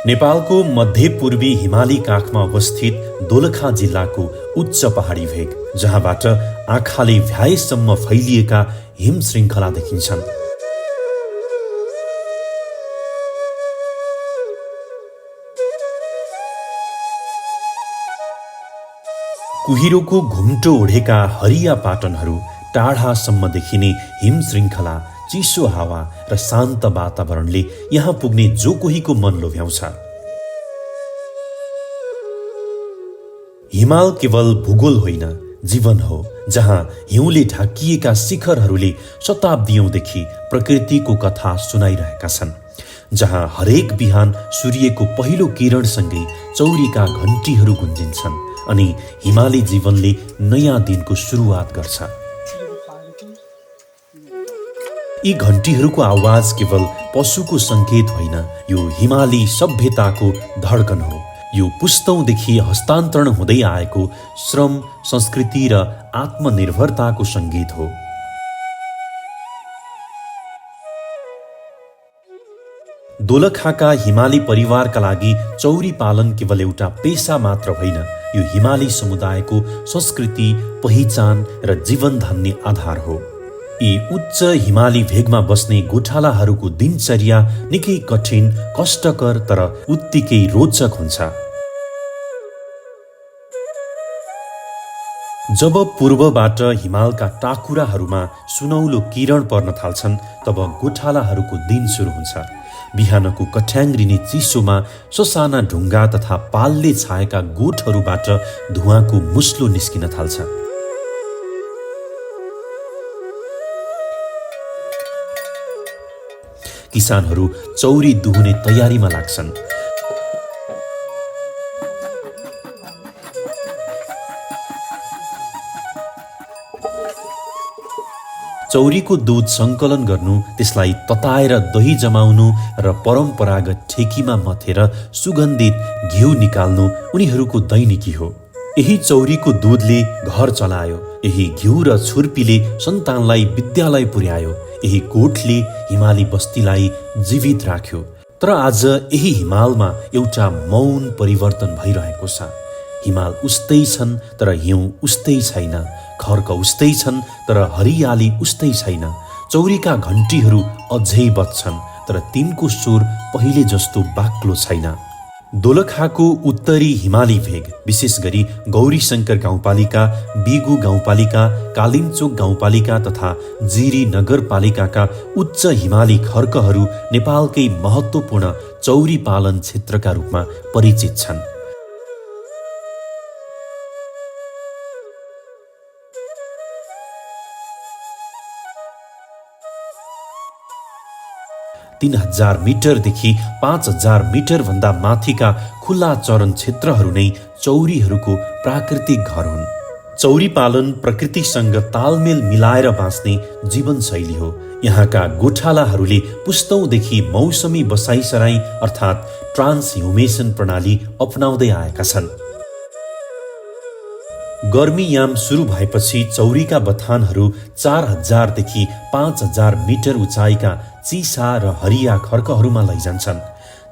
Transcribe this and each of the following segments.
नेपालको मध्यपूर्वी हिमाली काखमा अवस्थित दोलखा जिल्लाको उच्च पहाडी भेग, जहाँबाट आँखाले भ्याएसम्म फैलिएका हिम श्रृङ्खला देखिन्छन्। कुहिरोको घुम्टो ओढेका हरिया पाटनहरू, टाढासम्म देखिने हिम श्रृङ्खला, चिसो हावा र शान्त वातावरणले यहाँ पुग्ने जो कोहीको मन लोभ्याउँछ। हिमाल केवल भूगोल होइन, जीवन हो, जहाँ हिउँले ढाकिएका शिखरहरूले शताब्दीयौंदेखि प्रकृतिको कथा सुनाइरहेका छन्, जहाँ हरेक बिहान सूर्यको पहिलो किरणसँगै चौरीका घन्टीहरू गुन्जिन्छन् अनि हिमाली जीवनले नयाँ दिनको सुरुवात गर्छ। यी घन्टीहरूको आवाज केवल पशुको संकेत होइन, यो हिमाली सभ्यताको धड्कन हो। यो पुस्तौंदेखि हस्तान्तरण हुँदै आएको श्रम, संस्कृति र आत्मनिर्भरताको संगीत हो। दोलखाका हिमाली परिवारका लागि चौरी पालन केवल एउटा पेशा मात्र होइन, यो हिमाली समुदायको संस्कृति, पहिचान र जीवन धान्ने आधार हो। यी उच्च हिमाली भेगमा बस्ने गोठालाहरूको दिनचर्या निकै कठिन, कष्टकर तर उत्तिकै रोचक हुन्छ। जब पूर्वबाट हिमालका टाकुराहरूमा सुनौलो किरण पर्न थाल्छन्, तब गोठालाहरूको दिन सुरु हुन्छ। बिहानको कठ्याङ्ग्रिने चिसोमा ससाना ढुङ्गा तथा पालले छाएका गोठहरूबाट धुवाँको मुस्लो निस्किन थाल्छ। किसानहरू चौरी दुहुने तयारीमा लाग्छन्। चौरीको दूध सङ्कलन गर्नु, त्यसलाई तताएर दही जमाउनु र परम्परागत ठेकीमा मथेर सुगन्धित घिउ निकाल्नु उनीहरूको दैनिकी हो। यही चौरीको दूधले घर चलायो, यही घिउ र छुर्पीले सन्तानलाई विद्यालय पुर्यायो, यही गोठले हिमाली बस्तीलाई जीवित राख्यो। तर आज यही हिमालमा एउटा मौन परिवर्तन भइरहेको छ। हिमाल उस्तै छन् तर हिउँ उस्तै छैन, खर्क उस्तै छन् तर हरियाली उस्तै छैन। चौरीका घन्टीहरू अझै बज्छन् तर तिनको स्वर पहिले जस्तो बाक्लो छैन। दोलखाको उत्तरी हिमाली भेग, विशेष गरी गौरीशङ्कर गाउँपालिका, बिगु गाउँपालिका, कालिम्चोक गाउँपालिका तथा जिरी नगरपालिकाका उच्च हिमाली खर्कहरू नेपालकै महत्त्वपूर्ण चौरी पालन क्षेत्रका रूपमा परिचित छन्। तीन 3000 मिटरदेखि 5000 मिटर भन्दा माथिका खुल्ला चरण क्षेत्रहरू नै चौरीहरूको प्राकृतिक घर हुन्। चौरी पालन प्रकृतिसँग तालमेल मिलाएर बाँच्ने जीवनशैली हो। यहाँका गोठालाहरूले पुस्तौंदेखि मौसमी बसाइसराई अर्थात् ट्रान्सह्युमेसन प्रणाली अपनाउँदै आएका छन्। गर्मीयाम सुरु भएपछि चौरीका बथानहरू 4000 देखि 5000 मिटर उचाइका चिसा र हरिया खर्कहरूमा लैजान्छन्।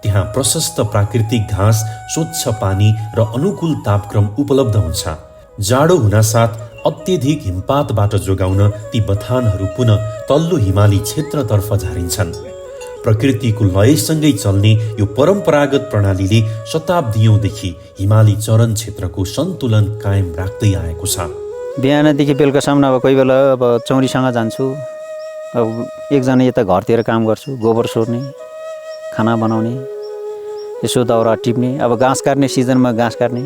त्यहाँ प्रशस्त प्राकृतिक घाँस, स्वच्छ पानी र अनुकूल तापक्रम उपलब्ध हुन्छ। जाडो हुनासाथ अत्यधिक हिमपातबाट जोगाउन ती बथानहरू पुनः तल्लो हिमाली क्षेत्रतर्फ झारिन्छन्। प्रकृतिको लयसँगै चल्ने यो परम्परागत प्रणालीले शताब्दीयौंदेखि हिमाली चरण क्षेत्रको सन्तुलन कायम राख्दै आएको छ। बिहानदेखि बेलुकासम्म अब कोही बेला अब चौरीसँग जान्छु, अब एकजना यता घरतिर काम गर्छु, गोबर सोर्ने, खाना बनाउने, यसो दाउरा टिप्ने, अब घाँस काट्ने सिजनमा घाँस काट्ने।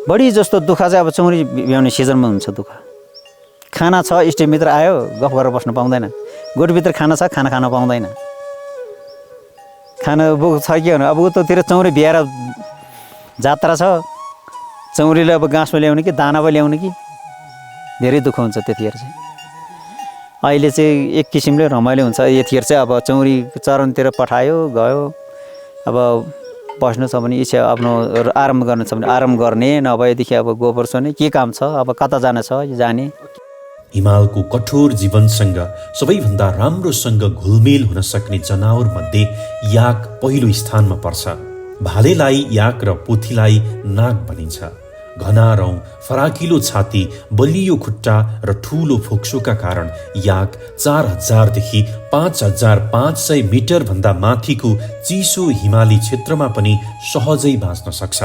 बढी जस्तो दुःख चाहिँ अब चौरी भ्याउने सिजनमा हुन्छ दुःख। खाना छ, इष्टमित्र आयो, गफ गरेर बस्न पाउँदैन। गोठभित्र खाना छ, खाना खान पाउँदैन। खाना छ के भन्नु, अब उतातिर चौरी भ्याएर जात्रा छ, चौरीले अब घाँसमा ल्याउने कि दानामा ल्याउने कि धेरै दुःख हुन्छ त्यतिखेर चाहिँ। अहिले चाहिँ एक किसिमले रमाइलो हुन्छ। यतिखेर चाहिँ अब चौरी चरणतिर पठायो गयो, अब बस्नु छ भने इच्छा आफ्नो आराम गर्नु छ भने आराम गर्ने, नभएदेखि अब गोबर सोर्ने, के काम छ, अब कता जान छ जाने। हिमालको कठोर जीवनसँग सबैभन्दा राम्रोसँग घुलमेल हुन सक्ने जनावर मध्ये याक पहिलो स्थानमा पर्छ। भालेलाई याक र पोथीलाई नाग भनिन्छ। घना रौँ, फराकिलो छाती, बलियो खुट्टा र ठूलो फोक्सोका कारण याक 4000 देखि 5500 मिटर भन्दा माथिको चिसो हिमाली क्षेत्रमा पनि सहजै बाँच्न सक्छ।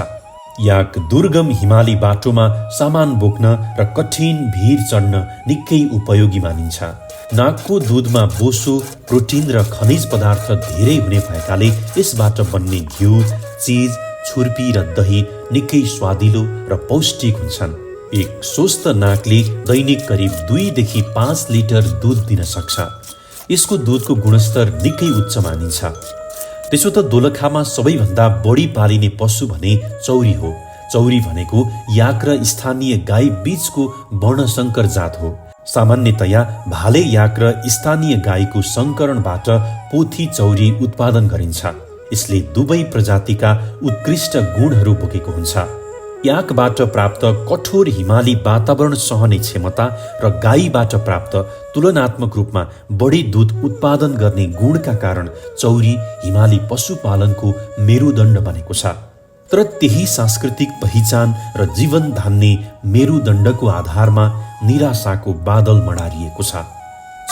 याक दुर्गम हिमाली बाटोमा सामान बोक्न र कठिन भिर चढ्न निकै उपयोगी मानिन्छ। नागको दुधमा बोसो, प्रोटिन र खनिज पदार्थ धेरै हुने भएकाले यसबाट बन्ने घिउ, चीज, छुर्पी र दही निकै स्वादिलो र पौष्टिक हुन्छन्। एक स्वस्थ नागले दैनिक करिब 2 देखि 5 लिटर दुध दिन सक्छ। यसको दुधको गुणस्तर निकै उच्च मानिन्छ। त्यसो त दोलखामा सबैभन्दा बढी पालिने पशु भने चौरी हो। चौरी भनेको याक र स्थानीय गाई बीचको वर्णशंकर जात हो। सामान्यतया भाले याक र स्थानीय गाईको संकरणबाट पोथी चौरी उत्पादन गरिन्छ। यसले दुवै प्रजातिका उत्कृष्ट गुणहरू बोकेको हुन्छ। याकबाट प्राप्त कठोर हिमाली वातावरण सहने क्षमता र गाईबाट प्राप्त तुलनात्मक रूपमा बढी दूध उत्पादन गर्ने गुणका कारण चौरी हिमाली पशुपालनको मेरुदण्ड बनेको छ। तर त्यही सांस्कृतिक पहिचान र जीवन धान्ने मेरुदण्डको आधारमा निराशाको बादल मडारिएको छ।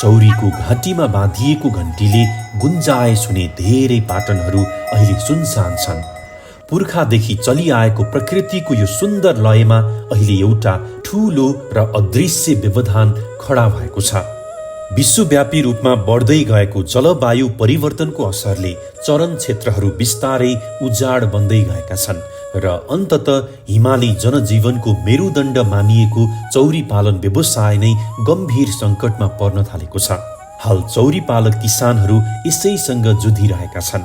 चौरीको घाँटीमा बाँधिएको घन्टीले गुन्जाए सुने धेरै पाटनहरू अहिले सुनसान छन्। पुर्खादेखि चलिआएको प्रकृतिको यो सुन्दर लयमा अहिले एउटा ठूलो र अदृश्य व्यवधान खडा भएको छ। विश्वव्यापी रूपमा बढ्दै गएको जलवायु परिवर्तनको असरले चरन क्षेत्रहरू बिस्तारै उजाड बन्दै गएका छन् र अन्ततः हिमाली जनजीवनको मेरुदण्ड मानिएको चौरी पालन व्यवसाय नै गम्भीर सङ्कटमा पर्न थालेको छ। हाल चौरी पालक किसानहरू यसैसँग जुधिरहेका छन्।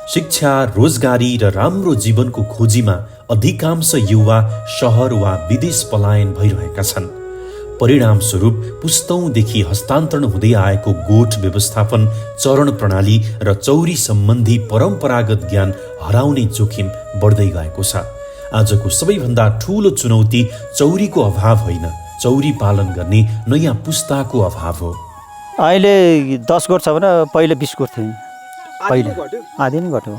शिक्षा, रोजगारी र राम्रो जीवनको खोजीमा अधिकांश युवा सहर वा विदेश पलायन भइरहेका छन्। परिणामस्वरूप पुस्तौँदेखि हस्तान्तरण हुँदै आएको गोठ व्यवस्थापन, चरण प्रणाली र चौरी सम्बन्धी परम्परागत ज्ञान हराउने जोखिम बढ्दै गएको छ। आजको सबैभन्दा ठूलो चुनौती चौरीको अभाव होइन, चौरी पालन गर्ने नयाँ पुस्ताको अभाव हो। अहिले 10 गोठ छ भने पहिले 20 गोठ थियो। पहिले आधी नै घट्यो।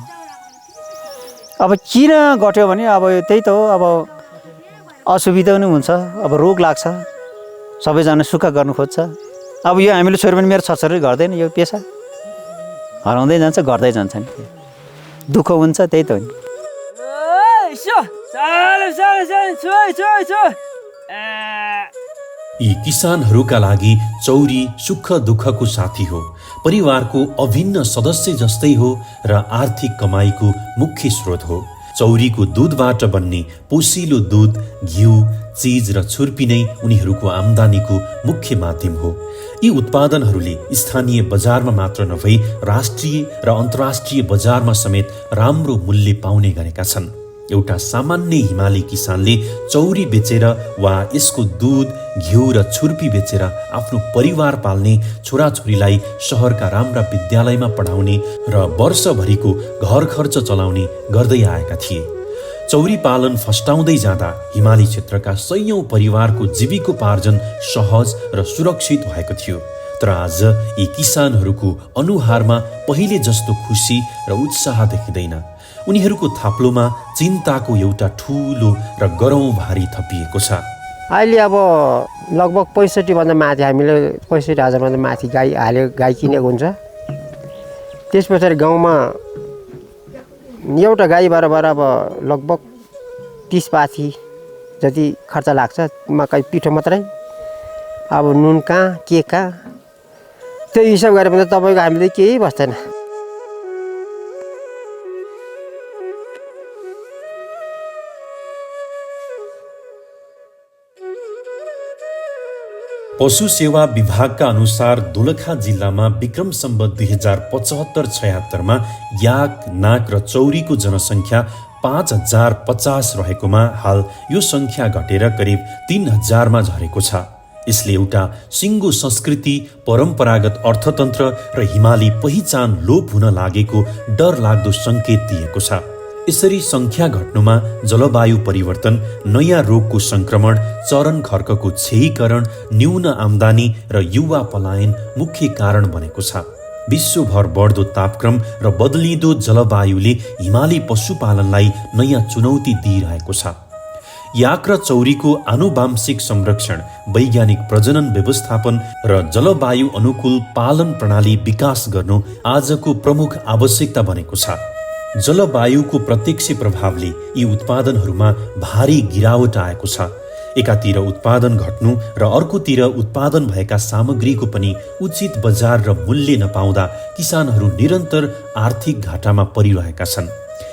अब किन घट्यो भने अब त्यही त हो, अब असुविधा पनि हुन्छ, अब रोग लाग्छ, सबैजना सुक्खा गर्नु खोज्छ। अब यो हामीले छोरी पनि मेरो छोराछोरी गर्दैन, यो पेसा हराउँदै जान्छ, घट्दै जान्छ नि, दुःख हुन्छ। त्यही त हो नि। यी किसानहरूका लागि चौरी सुख दुःखको साथी हो, परिवारको अभिन्न सदस्य जस्तै हो र आर्थिक कमाईको मुख्य स्रोत हो। चौरीको दुधबाट बन्ने पोसिलो दुध, घिउ, चीज र छुर्पी नै उनीहरूको आम्दानीको मुख्य माध्यम हो। यी उत्पादनहरूले स्थानीय बजारमा मात्र नभई राष्ट्रिय र अन्तर्राष्ट्रिय बजारमा समेत राम्रो मूल्य पाउने गरेका छन्। एउटा सामान्य हिमाली किसानले चौरी बेचेर वा यसको दुध, घिउ र छुर्पी बेचेर आफ्नो परिवार पाल्ने, छोराछोरीलाई सहरका राम्रा विद्यालयमा पढाउने र वर्षभरिको घर खर्च चलाउने गर्दै आएका थिए। चौरी पालन फस्टाउँदै जाँदा हिमाली क्षेत्रका सयौं परिवारको जीविकोपार्जन सहज र सुरक्षित भएको थियो। तर आज यी किसानहरूको अनुहारमा पहिले जस्तो खुसी र उत्साह देखिँदैन। उनीहरूको थाप्लोमा चिन्ताको एउटा ठूलो र गरौँ भारी थपिएको छ। अहिले अब लगभग 65 भन्दा माथि, हामीले 65,000 भन्दा माथि गाई गाई किनेको हुन्छ। त्यस पछाडि गाउँमा एउटा गाईबाट अब लगभग 30 पाथी जति खर्च लाग्छ। मकै पिठो मात्रै, अब नुन कहाँ के कहाँ, त्यो हिसाब गरेर पनि तपाईँको हामीले केही बस्दैन। पशु सेवा विभागका अनुसार दोलखा जिल्लामा विक्रम सम्वत 2075-76मा याक, नाग र चौरीको जनसङ्ख्या 5050 रहेकोमा हाल यो सङ्ख्या घटेर करिब 3000मा झरेको छ। यसले एउटा सिङ्गो संस्कृति, परम्परागत अर्थतन्त्र र हिमाली पहिचान लोप हुन लागेको डर लाग्दो सङ्केत दिएको छ। यसरी सङ्ख्या घट्नुमा जलवायु परिवर्तन, नयाँ रोगको सङ्क्रमण, चरन खर्कको क्षयीकरण, न्यून आम्दानी र युवा पलायन मुख्य कारण बनेको छ। विश्वभर बढ्दो तापक्रम र बदलिँदो जलवायुले हिमाली पशुपालनलाई नयाँ चुनौती दिइरहेको छ। याक र चौरीको आनुवांशिक संरक्षण, वैज्ञानिक प्रजनन व्यवस्थापन र जलवायु अनुकूल पालन प्रणाली विकास गर्नु आजको प्रमुख आवश्यकता बनेको छ। जलवायुको प्रत्यक्ष प्रभावले यी उत्पादनहरूमा भारी गिरावट आएको छ। एकातिर उत्पादन घट्नु र अर्कोतिर उत्पादन भएका सामग्रीको पनि उचित बजार र मूल्य नपाउँदा किसानहरू निरन्तर आर्थिक घाटामा परिरहेका छन्।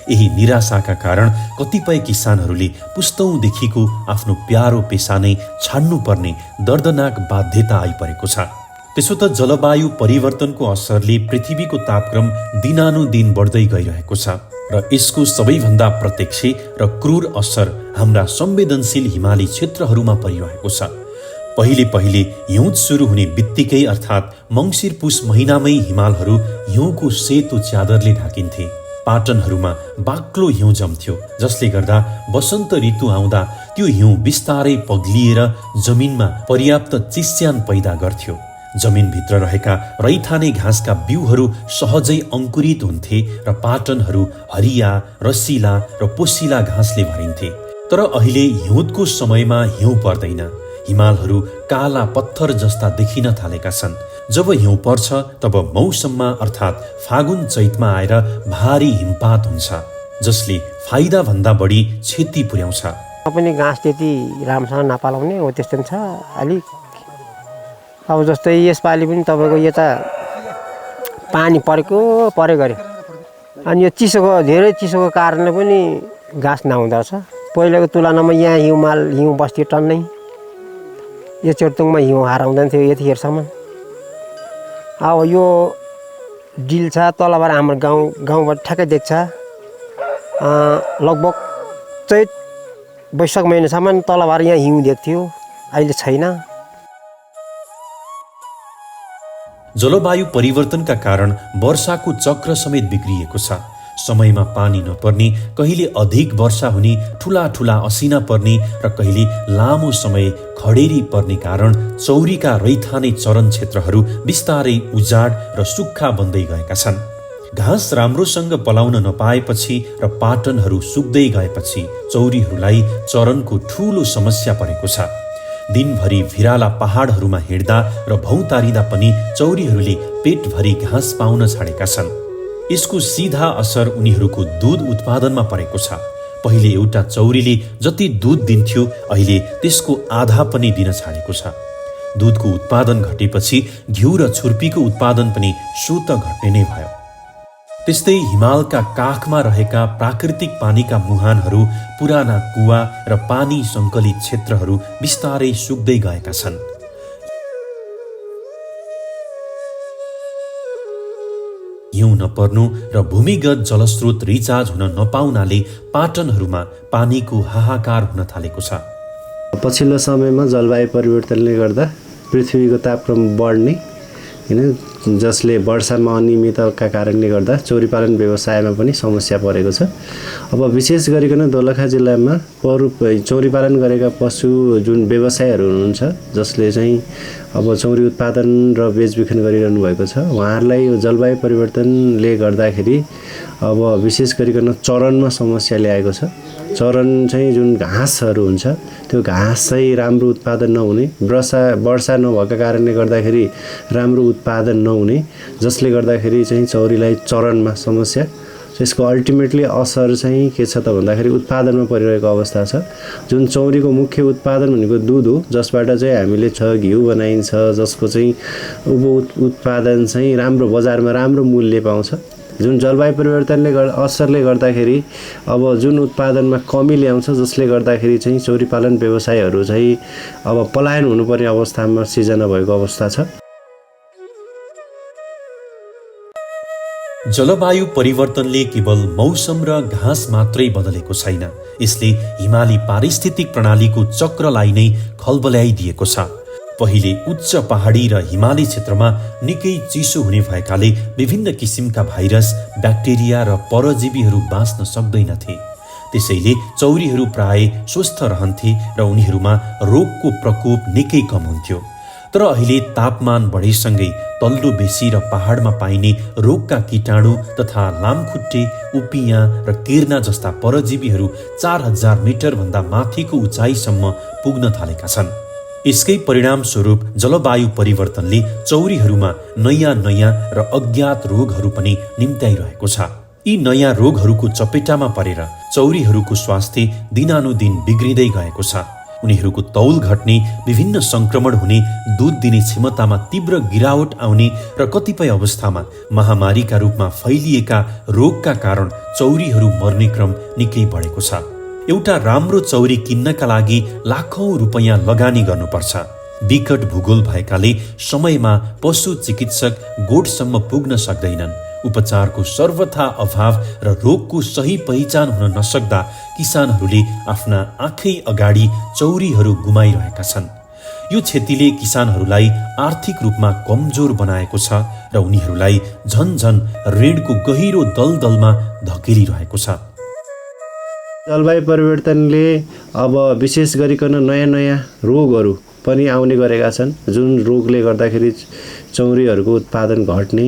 यही निराशाका कारण कतिपय किसानहरूले पुस्तौँदेखिको आफ्नो प्यारो पेसा नै छाड्नुपर्ने दर्दनाक बाध्यता आइपरेको छ। त्यसो त जलवायु परिवर्तनको असरले पृथ्वीको तापक्रम दिनानुदिन बढ्दै गइरहेको छ र यसको सबैभन्दा प्रत्यक्ष र क्रूर असर हाम्रा संवेदनशील हिमाली क्षेत्रहरूमा परिरहेको छ। पहिले पहिले हिउँद सुरु हुने बित्तिकै अर्थात् मङ्सिर पुस महिनामै हिमालहरू हिउँको सेतो च्यादरले ढाकिन्थे। पाटनहरूमा बाक्लो हिउँ जम्थ्यो, जसले गर्दा वसन्त ऋतु आउँदा त्यो हिउँ बिस्तारै पग्लिएर जमिनमा पर्याप्त चिस्यान पैदा गर्थ्यो। जमिनभित्र रहेका रैथाने घाँसका बिउहरू सहजै अङ्कुरित हुन्थे र पाटनहरू हरिया, रसिला र पोसिला घाँसले भरिन्थे। तर अहिले हिउँदको समयमा हिउँ पर्दैन। हिमालहरू काला पत्थर जस्ता देखिन थालेका छन्। जब हिउँ पर्छ तब मौसममा अर्थात् फागुन चैतमा आएर भारी हिमपात हुन्छ, जसले फाइदा भन्दा बढी क्षति पुर्याउँछ। पनि घाँस त्यति राम्रोसँग नपालाउने हो, त्यस्तो छ अलिक। अब जस्तै यसपालि पनि तपाईँको यता पानी परे गऱ्यो, अनि यो धेरै चिसोको कारणले पनि घाँस नहुँदो रहेछ। पहिलाको तुलनामा यहाँ हिउँ बस्थ्यो टन्नै। यो चेर्तुङमा हिउँ हराउँदैन थियो यतिखेरसम्म। अब यो डिल छ तलबाट हाम्रो गाउँबाट ठ्याक्कै देख्छ। लगभग चैत वैशाख महिनासम्म तलबाट यहाँ हिउँ देख्थ्यो, अहिले छैन। जलवायु परिवर्तनका कारण वर्षाको चक्र समेत बिग्रिएको छ। समयमा पानी नपर्ने, कहिले अधिक वर्षा हुने, ठुला ठुला असिना पर्ने र कहिले लामो समय खडेरी पर्ने कारण चौरीका रैथाने चरण क्षेत्रहरू बिस्तारै उजाड र सुक्खा बन्दै गएका छन्। घाँस राम्रोसँग पलाउन नपाएपछि र पाटनहरू सुक्दै गएपछि चौरीहरूलाई चरणको ठूलो समस्या परेको छ। दिनभरि भिराला पहाडहरूमा हिँड्दा र भौतारिँदा पनि चौरीहरूले पेटभरि घाँस पाउन छाडेका छन्। यसको सीधा असर उनीहरूको दूध उत्पादनमा परेको छ। पहिले एउटा चौरीले जति दूध दिन्थ्यो अहिले त्यसको आधा पनि दिन छाडेको छ। दूधको उत्पादन घटेपछि घिउ र छुर्पीको उत्पादन पनि स्वत घट्ने नै भयो। त्यस्तै हिमालका काखमा रहेका प्राकृतिक पानीका मुहानहरू, पुराना कुवा र पानी सङ्कलित क्षेत्रहरू बिस्तारै सुक्दै गएका छन्। हिउँ नपर्नु र भूमिगत जलस्रोत रिचार्ज हुन नपाउनाले पाटनहरूमा पानीको हाहाकार हुन थालेको छ। पछिल्लो समयमा जलवायु परिवर्तनले गर्दा पृथ्वीको तापक्रम बढ्ने, जसले वर्षामा अनियमितताका कारणले गर्दा चौरी पालन व्यवसायमा पनि समस्या परेको छ। अब विशेष गरिकन दोलखा जिल्लामा चौरी पालन गरेका पशु जुन व्यवसायहरू हुनुहुन्छ, जसले चाहिँ अब चौरी उत्पादन र बेचबिखन गरिरहनु भएको छ, उहाँहरूलाई यो जलवायु परिवर्तनले गर्दाखेरि अब विशेष गरिकन चरनमा समस्या ल्याएको छ। चरन चाहिँ जुन घाँसहरू हुन्छ त्यो घाँस चाहिँ राम्रो उत्पादन नहुने, वर्षा नभएका कारणले गर्दाखेरि राम्रो उत्पादन नहुने, जसले गर्दाखेरि चाहिँ चौरीलाई चरनमा समस्या। यसको अल्टिमेटली असर चाहिँ के छ त भन्दाखेरि उत्पादनमा परिरहेको अवस्था छ। जुन चौरीको मुख्य उत्पादन भनेको दुध हो, जसबाट चाहिँ हामीले घिउ बनाइन्छ, जसको चाहिँ उत्पादन चाहिँ राम्रो बजारमा राम्रो मूल्य पाउँछ। जुन जलवायु परिवर्तनले असरले गर्दाखेरि अब जुन उत्पादनमा कमी ल्याउँछ, जसले गर्दाखेरि चाहिँ चौरी पालन व्यवसायहरू चाहिँ अब पलायन हुनुपर्ने अवस्थामा सिर्जना भएको अवस्था छ। जलवायु परिवर्तनले केवल मौसम र घाँस मात्रै बदलेको छैन, यसले हिमाली पारिस्थितिक प्रणालीको चक्रलाई नै खलबल्याइदिएको छ। पहिले उच्च पहाडी र हिमाली क्षेत्रमा निकै चिसो हुने भएकाले विभिन्न किसिमका भाइरस, ब्याक्टेरिया र परजीवीहरू बाँच्न सक्दैनथे। त्यसैले चौरीहरू प्राय स्वस्थ रहन्थे र उनीहरूमा रोगको प्रकोप निकै कम हुन्थ्यो। तर अहिले तापमान बढेसँगै तल्लो बेसी र पहाडमा पाइने रोगका कीटाणु तथा लामखुट्टे, उपियाँ र किर्ना जस्ता परजीवीहरू 4000 मिटरभन्दा माथिको उचाइसम्म पुग्न थालेका छन्। यसकै परिणामस्वरूप जलवायु परिवर्तनले चौरीहरूमा नयाँ नयाँ र अज्ञात रोगहरू पनि निम्त्याइरहेको छ। यी नयाँ रोगहरूको चपेटामा परेर चौरीहरूको स्वास्थ्य दिनानुदिन बिग्रिँदै गएको छ। उनीहरूको तौल घट्ने, विभिन्न संक्रमण हुने, दूध दिने क्षमतामा तीव्र गिरावट आउने र कतिपय अवस्थामा महामारीका रूपमा फैलिएका रोगका कारण चौरीहरू मर्ने क्रम निकै बढेको छ। एउटा राम्रो चौरी किन्नका लागि लाखौं रुपैयाँ लगानी गर्नुपर्छ। विकट भूगोल भएकाले समयमा पशु चिकित्सक गोठसम्म पुग्न सक्दैनन्। उपचारको सर्वथा अभाव र रोगको सही पहिचान हुन नसक्दा किसानहरूले आफ्ना आँखै अगाडि चौरीहरू गुमाइरहेका छन्। यो क्षतिले किसानहरूलाई आर्थिक रूपमा कमजोर बनाएको छ र उनीहरूलाई झन ऋणको गहिरो दलदलमा धकेलिरहेको छ। जलवायु परिवर्तनले अब विशेष गरिकन नयाँ नयाँ रोगहरू पनि आउने गरेका छन्, जुन रोगले गर्दाखेरि चौरीहरूको उत्पादन घट्ने,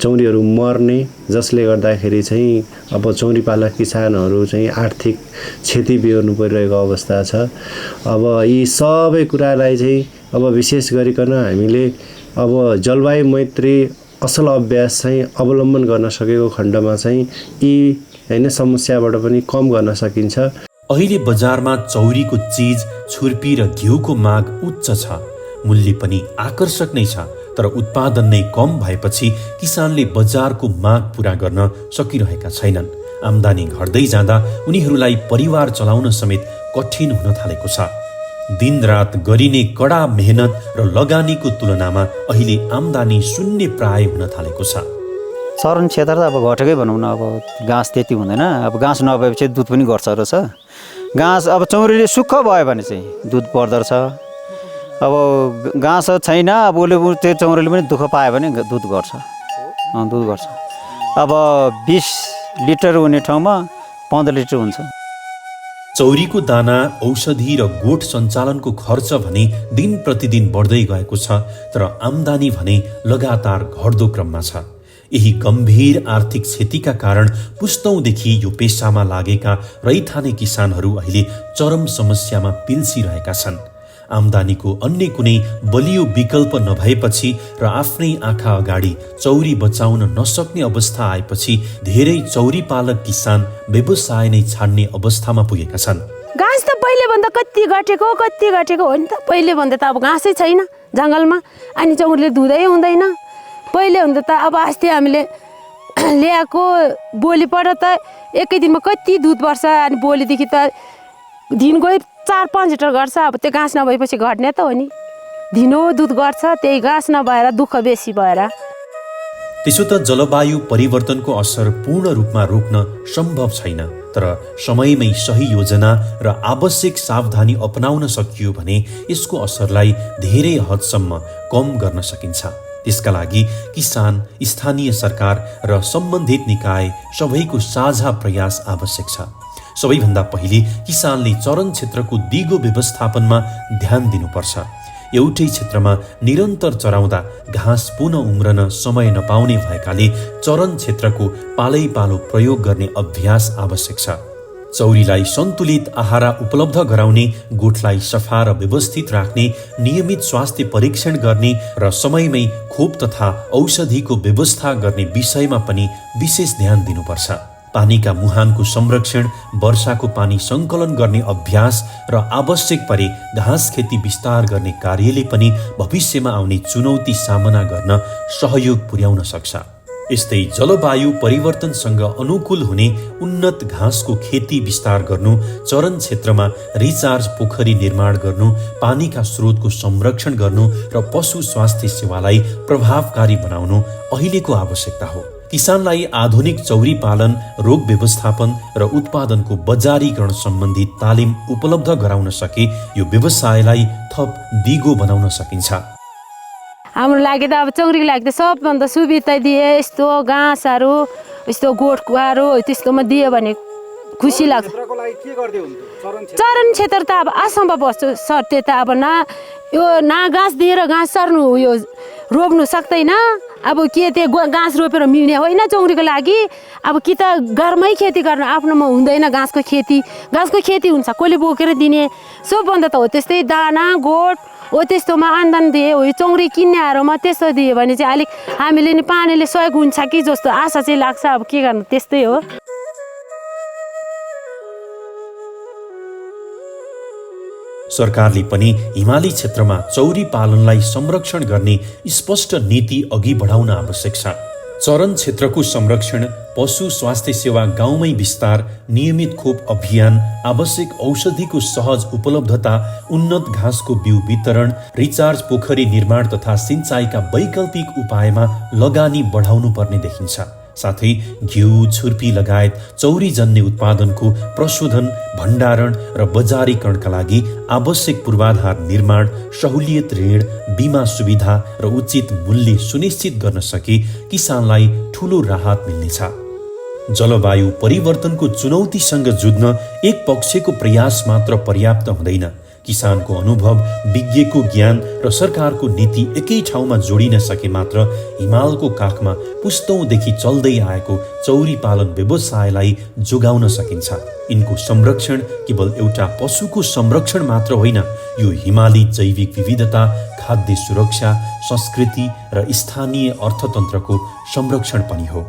चौरीहरू मर्ने, जसले गर्दाखेरि चाहिँ अब चौरी पालक किसानहरू चाहिँ आर्थिक क्षति बिहोर्नु परिरहेको अवस्था छ। अब यी सबै कुरालाई चाहिँ अब विशेष गरिकन हामीले अब जलवायु मैत्री असल अभ्यास चाहिँ अवलम्बन गर्न सकेको खण्डमा चाहिँ यी हैन समस्याबाट पनि कम गर्न सकिन्छ। अहिले बजारमा चौरीको चीज, छुर्पी र घिउको माग उच्च छ। मूल्य पनि आकर्षक नै छ, तर उत्पादन नै कम भएपछि किसानले बजारको माग पूरा गर्न सकिरहेका छैनन्। आम्दानी घट्दै जाँदा उनीहरूलाई परिवार चलाउन समेत कठिन हुन थालेको छ। दिनरात गरिने कडा मेहनत र लगानीको तुलनामा अहिले आम्दानी शून्य प्राय हुन थालेको छ। चरन क्षेत्र त अब घटेकै भनौँ न। अब घाँस त्यति हुँदैन। अब घाँस नभएपछि दुध पनि घट्छ रहेछ। घाँस अब चौरीले सुक्ख भयो भने चाहिँ दुध बढ्दो रहेछ। अब घाँस छैन, अब उसले त्यो चौरीले पनि दुःख पायो भने दुध घट्छ। दुध घट्छ। अब 20 लिटर हुने ठाउँमा 15 लिटर हुन्छ। चौरीको दाना, औषधि र गोठ सञ्चालनको खर्च भने दिन प्रतिदिन बढ्दै गएको छ, तर आम्दानी भने लगातार घट्दो क्रममा छ। यही गम्भीर आर्थिक क्षतिका कारण पुस्तौँदेखि यो पेसामा लागेका रैथाने किसानहरू अहिले चरम समस्यामा पिल्सिरहेका छन्। आम्दानीको अन्य कुनै बलियो विकल्प नभएपछि र आफ्नै आँखा अगाडि चौरी बचाउन नसक्ने अवस्था आएपछि धेरै चौरी पालक किसान व्यवसाय नै छाड्ने अवस्थामा पुगेका छन्। घाँस त पहिलेभन्दा कति घटेको हो नि त। पहिलेभन्दा त अब घाँसै छैन जङ्गलमा, अनि चौरीले धुँदै हुँदैन। पहिले हुँदा त अब अस्ति हामीले ल्याएको बोलीबाट त एकै दिनमा कति दुध बढ्छ, अनि बोलीदेखि त दिनको 4-5 लिटर घट्छ। अब त्यो घाँस नभएपछि घट्ने त हो नि। दिनो दुध घट्छ, त्यही घाँस नभएर दुःख बेसी भएर। त्यसो त जलवायु परिवर्तनको असर पूर्ण रूपमा रोक्न सम्भव छैन, तर समयमै सही योजना र आवश्यक सावधानी अपनाउन सकियो भने यसको असरलाई धेरै हदसम्म कम गर्न सकिन्छ। त्यसका लागि किसान, स्थानीय सरकार र सम्बन्धित निकाय सबैको साझा प्रयास आवश्यक छ। सबैभन्दा पहिले किसानले चरन क्षेत्रको दिगो व्यवस्थापनमा ध्यान दिनुपर्छ। एउटै क्षेत्रमा निरन्तर चराउँदा घाँस पुनः उम्रन समय नपाउने भएकाले चरन क्षेत्रको पालैपालो प्रयोग गर्ने अभ्यास आवश्यक छ। चौरीलाई सन्तुलित आहार उपलब्ध गराउने, गोठलाई सफा र व्यवस्थित राख्ने, नियमित स्वास्थ्य परीक्षण गर्ने र समयमै खोप तथा औषधिको व्यवस्था गर्ने विषयमा पनि विशेष ध्यान दिनुपर्छ। पानीका मुहानको संरक्षण, वर्षाको पानी सङ्कलन गर्ने अभ्यास र आवश्यक परे घाँस खेती विस्तार गर्ने कार्यले पनि भविष्यमा आउने चुनौती सामना गर्न सहयोग पुर्याउन सक्छ। यस्तै जलवायु परिवर्तनसँग अनुकूल हुने उन्नत घाँसको खेती विस्तार गर्नु, चरन क्षेत्रमा रिचार्ज पोखरी निर्माण गर्नु, पानीका स्रोतको संरक्षण गर्नु र पशु स्वास्थ्य सेवालाई प्रभावकारी बनाउनु अहिलेको आवश्यकता हो। किसानलाई आधुनिक चौरी पालन, रोग व्यवस्थापन र उत्पादनको बजारीकरण सम्बन्धी तालिम उपलब्ध गराउन सके यो व्यवसायलाई थप दिगो बनाउन सकिन्छ। हाम्रो लागि त अब चौरीको लागि त सबभन्दा सुविधा दिए, यस्तो घाँसहरू, यस्तो गोठहरू त्यस्तोमा दियो भने खुसी लाग्छ। चरन क्षेत्र त अब असम्भव वस्तु सर, त्यो त अब न यो न घाँस दिएर घाँस सर्नु यो रोप्नु सक्दैन। अब के त्यो घाँस रोपेर मिल्ने होइन चौरीको लागि। अब कि त घरमै खेती गर्नु, आफ्नोमा हुँदैन घाँसको खेती हुन्छ कसले बोकेर दिने। सबभन्दा त हो त्यस्तै दाना गोठ हो त्यस्तोमा आम्दानी दिए हो। यो चौरी किन्ने हारोमा त्यस्तो दियो भने चाहिँ अलिक हामीले नि पानीले सहयोग हुन्छ कि जस्तो आशा चाहिँ लाग्छ। अब के गर्नु, त्यस्तै हो। सरकारले पनि हिमाली क्षेत्रमा चौरी पालनलाई संरक्षण गर्ने स्पष्ट नीति अघि बढाउन आवश्यक छ। चरन क्षेत्रको संरक्षण, पशु स्वास्थ्य सेवा गाउँमै विस्तार, नियमित खोप अभियान, आवश्यक औषधिको सहज उपलब्धता, उन्नत घाँसको बिउ वितरण, रिचार्ज पोखरी निर्माण तथा सिंचाइका वैकल्पिक उपायमा लगानी बढाउनु पर्ने देखिन्छ। साथै घिउ, छुर्पी लगायत चौरीजन्य उत्पादनको प्रशोधन, भण्डारण र बजारीकरणका लागि आवश्यक पूर्वाधार निर्माण, सहुलियत ऋण, बीमा सुविधा र उचित मूल्य सुनिश्चित गर्न सके किसानलाई ठूलो राहत मिल्नेछ। जलवायु परिवर्तनको चुनौतीसँग जुझ्न एक पक्षको प्रयास मात्र पर्याप्त हुँदैन। किसानको अनुभव, विज्ञको ज्ञान र सरकारको नीति एकै ठाउँमा जोडिन सके मात्र हिमालको काखमा पुस्तौँदेखि चल्दै आएको चौरी पालन व्यवसायलाई जोगाउन सकिन्छ। यिनको संरक्षण केवल एउटा पशुको संरक्षण मात्र होइन, यो हिमाली जैविक विविधता, खाद्य सुरक्षा, संस्कृति र स्थानीय अर्थतन्त्रको संरक्षण पनि हो।